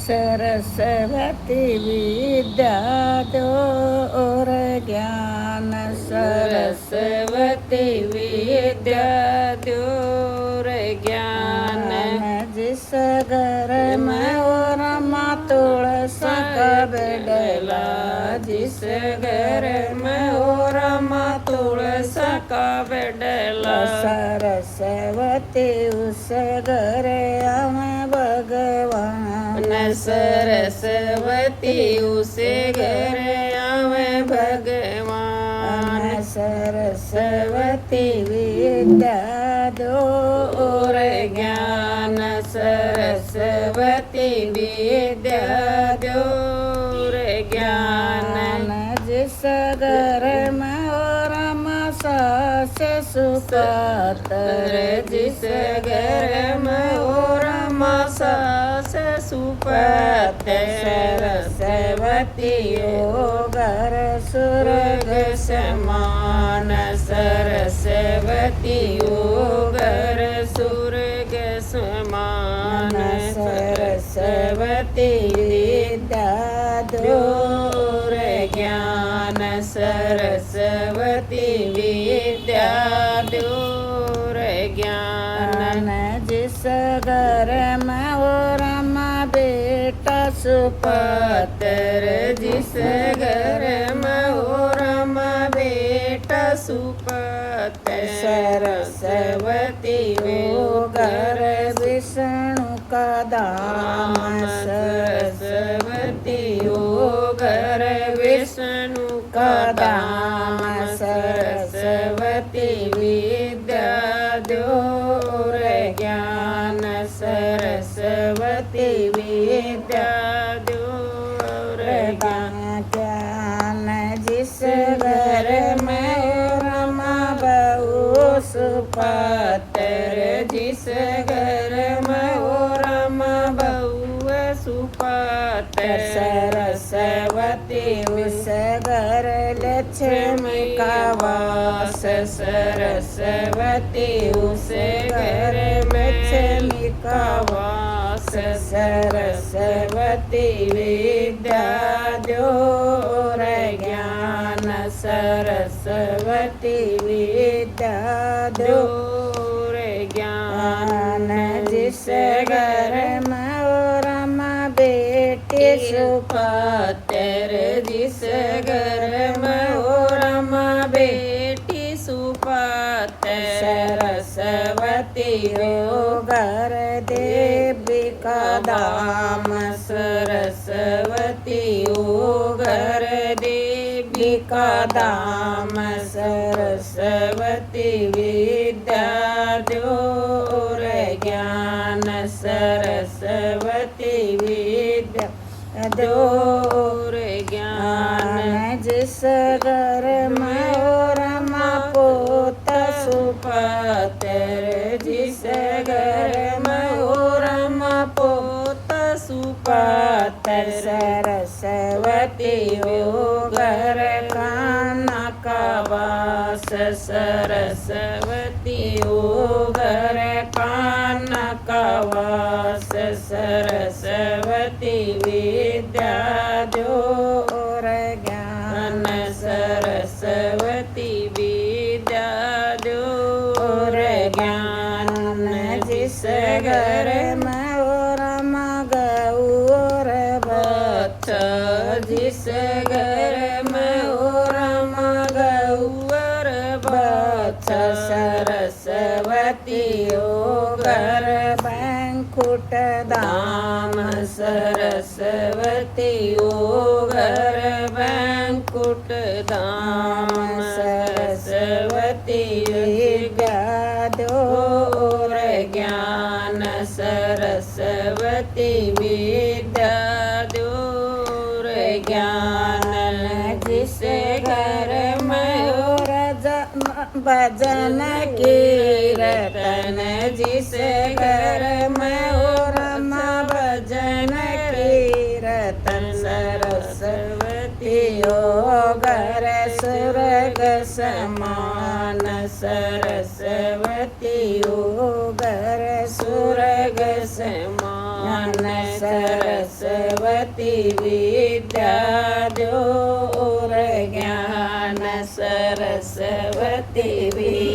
सरस्वती विद्या द्योर ज्ञान सरस्वती विद्या द्योर ज्ञान। जिस घर में और तुलसा का बेडला, जिस घर में और तुलसा का बेडला, सरस्वती उस घर में भगवान। सरस्वती उसे घर आवे भगवान। सरस्वती विद्या द्योर ज्ञान, सरस्वती विद्या द्योर ज्ञान। जिस घर में और सास सुपात्र, जिस घर में और सास सुपात्र, सरस्वती ओ घर स्वर्ग समान। सरस्वती ओ घर स्वर्ग समान। सरस्वती विद्या द्योर ज्ञान, सरस्वती विद्या द्योर ज्ञान। जिस घर में और बेटा सुपात्र, जिस घर में और बेटा सुपात्र, सरस्वती ओ घर विष्णु का धाम। सरस्वती ओ घर विष्णु का धाम। सरस्वती विद्या द्योर ज्ञान, सरस्वती विद्या द्योर ज्ञान। जिस घर में रमा बहु सुपात्र, जिस घर में रमा बहु सुपात्र, सरस्वती उस घर लक्ष्मी का वास। सरस्वती उस घर लक्ष्मी का वास। सरस्वती विद्या द्योर ज्ञान, सरस्वती विद्या द्योर ज्ञान। जिस घर में और बेटी सुपात्र, जिस घर में और बेटी सुपात्र, सरस्वती ओ घर देवी का धाम। सरस्वती ओ घर देवी का धाम। सरस्वती विद्या द्योर ज्ञान, सरस्वती विद्या द्योर ज्ञान। जिस घर में और पोता सुपात्र, जिस घर में और पोता सुपात्र, सरस्वती ओ घर कान्हा का वास। सरस्वती ओ घर कान्हा का वास। सरस्वती विद्या द्योर ज्ञान, सरस्वती विद्या द्योर ज्ञान। जिस घर में और गौर बच्चा, जिस घर में और गौर बच्चा, सरस्वती ओ घर बैंकुट धाम। सरस्वती ओ घर बैंकुट धाम। सरस्वती विद्या द्योर ज्ञान, सरस्वती विद्या द्योर ज्ञान। जिस घर में और भजन कीर्तन, जिस घर में और भजन कीर्तन, सरस्वती ओ घर स्वर्ग समान। सरस्वती ओ घर स्वर्ग समान। સરસ્વતી વિદ્યા દો રે જ્ઞાન સરસ્વતી વિદ્યા